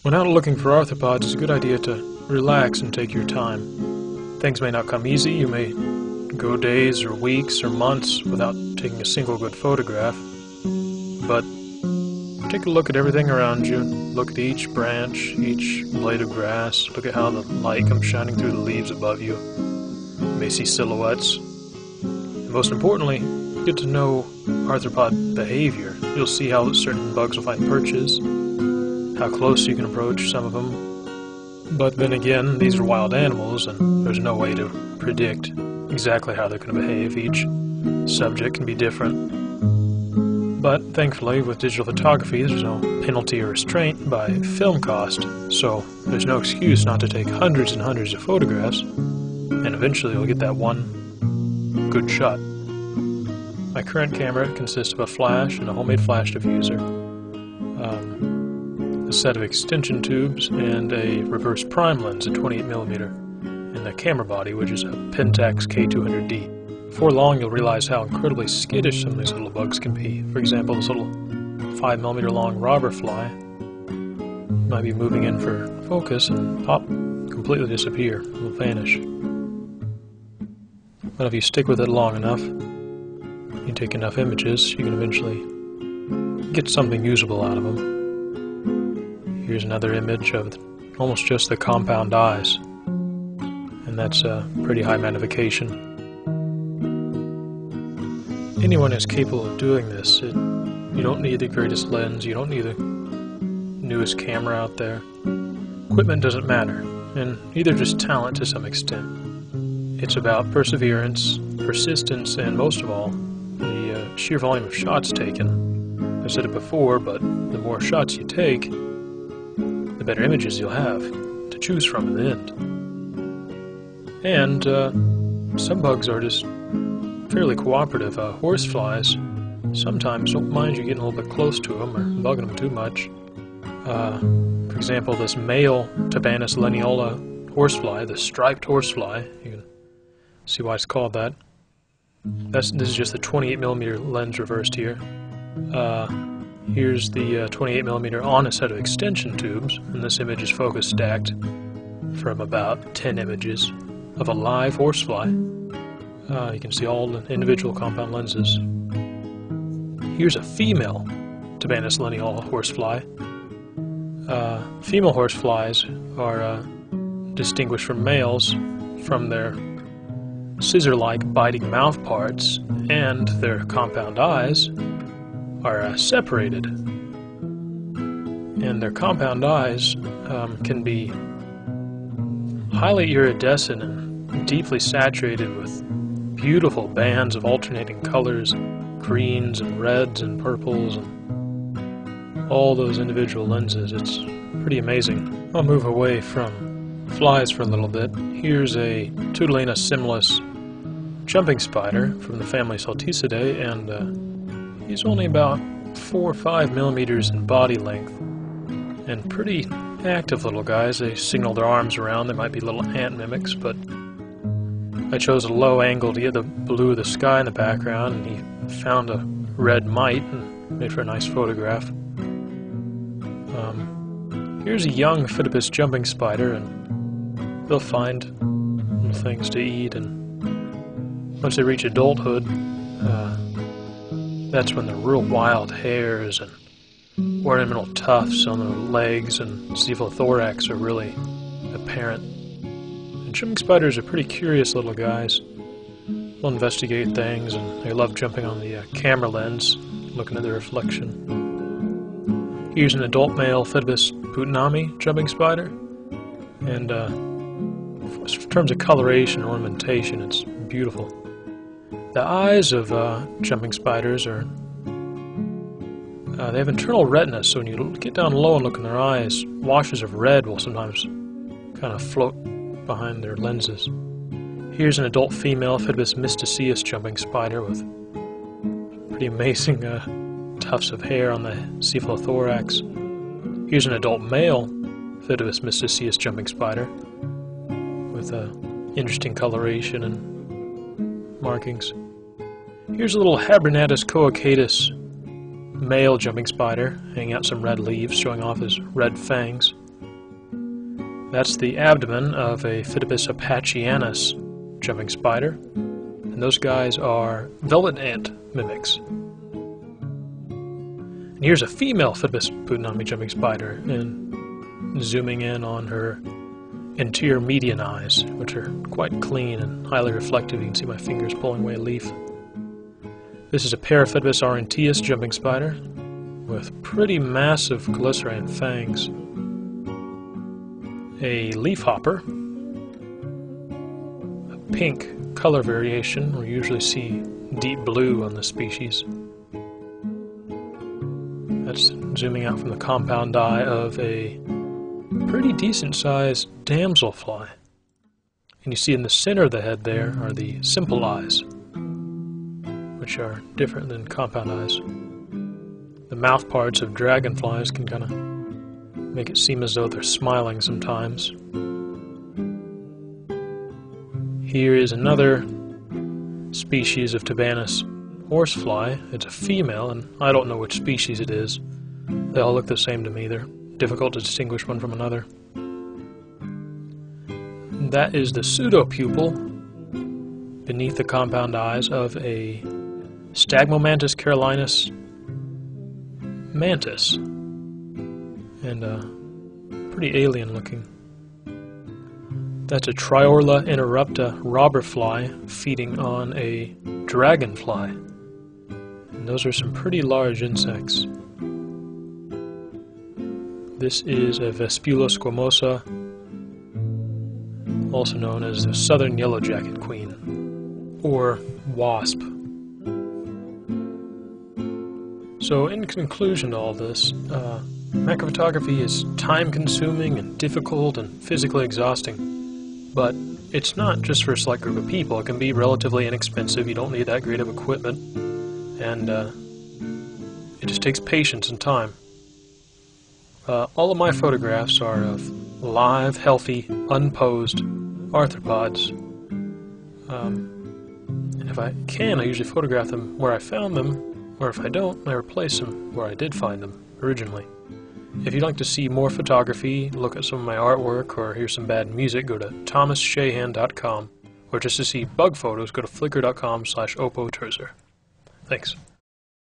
When out looking for arthropods, it's a good idea to relax and take your time. Things may not come easy. You may go days or weeks or months without taking a single good photograph. But take a look at everything around you. Look at each branch, each blade of grass. Look at how the light comes shining through the leaves above you. You may see silhouettes. And most importantly, get to know arthropod behavior. You'll see how certain bugs will find perches, how close you can approach some of them. But then again, these are wild animals, and there's no way to predict exactly how they're going to behave. Each subject can be different. But thankfully, with digital photography, there's no penalty or restraint by film cost, so there's no excuse not to take hundreds and hundreds of photographs, and eventually you'll get that one good shot. My current camera consists of a flash and a homemade flash diffuser, a set of extension tubes, and a reverse prime lens at 28mm, and the camera body, which is a Pentax K200D. Before long, you'll realize how incredibly skittish some of these little bugs can be. For example, this little 5mm long robber fly might be moving in for focus and pop, completely disappear, will vanish. But if you stick with it long enough, you take enough images, you can eventually get something usable out of them. Here's another image of almost just the compound eyes, and that's a pretty high magnification. Anyone is capable of doing this. You don't need the greatest lens, you don't need the newest camera out there. Equipment doesn't matter, and neither does talent to some extent. It's about perseverance, persistence, and most of all, the sheer volume of shots taken. I've said it before, but the more shots you take, the better images you'll have to choose from in the end. And some bugs are just fairly cooperative. Horseflies sometimes don't mind you getting a little bit close to them or bugging them too much. For example, this male Tabanus lineola horsefly, the striped horsefly, you can see why it's called that. This is just the 28mm lens reversed here. Here's the 28mm on a set of extension tubes, and this image is focus stacked from about 10 images of a live horsefly. You can see all the individual compound lenses. Here's a female Tabanus lineola horsefly. Female horseflies are distinguished from males from their scissor-like biting mouth parts, and their compound eyes are separated. And their compound eyes can be highly iridescent and deeply saturated with beautiful bands of alternating colors, greens and reds and purples, and all those individual lenses. It's pretty amazing. I'll move away from flies for a little bit. Here's a Tutulina similis jumping spider from the family Salticidae, and he's only about 4 or 5 millimeters in body length, and pretty active little guys. They signal their arms around. They might be little ant mimics, but I chose a low angle to get the blue of the sky in the background, and he found a red mite and made for a nice photograph. Here's a young Phidippus jumping spider, and they'll find things to eat, and once they reach adulthood, that's when the real wild hairs and ornamental tufts on their legs and cephalothorax are really apparent. And jumping spiders are pretty curious little guys. They'll investigate things, and they love jumping on the camera lens, looking at the reflection. Here's an adult male Phidippus putinami jumping spider, and in terms of coloration and ornamentation, it's beautiful. The eyes of jumping spiders are, they have internal retinas, so when you get down low and look in their eyes, washes of red will sometimes kind of float behind their lenses. Here's an adult female Phidippus mysticeus jumping spider with pretty amazing tufts of hair on the cephalothorax. Here's an adult male Phidippus mysticeus jumping spider with interesting coloration and markings. Here's a little Habernatus coacatus male jumping spider hanging out some red leaves, showing off his red fangs. That's the abdomen of a Phidippus apachianus jumping spider, and those guys are velvet ant mimics. And here's a female Phidippus putinami jumping spider, and zooming in on her anterior median eyes, which are quite clean and highly reflective. You can see my fingers pulling away a leaf. This is a Paraphidibus aurantius jumping spider with pretty massive glycerine fangs. A leafhopper, a pink color variation. We usually see deep blue on this species. That's zooming out from the compound eye of a pretty decent sized damselfly. And you see in the center of the head there are the simple eyes, which are different than compound eyes. The mouth parts of dragonflies can kind of make it seem as though they're smiling sometimes. Here is another species of Tabanus horsefly. It's a female, and I don't know which species it is. They all look the same to me. They're difficult to distinguish one from another. That is the pseudopupil beneath the compound eyes of a Stagmomantis carolinus mantis. And pretty alien looking. That's a Triorla interrupta robberfly feeding on a dragonfly. And those are some pretty large insects. This is a Vespula squamosa, also known as the southern yellowjacket queen, or wasp. So in conclusion to all this, macrophotography is time-consuming and difficult and physically exhausting, but it's not just for a select group of people. It can be relatively inexpensive. You don't need that great of equipment, and it just takes patience and time. All of my photographs are of live, healthy, unposed arthropods, and if I can, I usually photograph them where I found them, or if I don't, I replace them where I did find them originally. If you'd like to see more photography, look at some of my artwork, or hear some bad music, go to thomasshahan.com, or just to see bug photos, go to flickr.com/opoturzer. Thanks.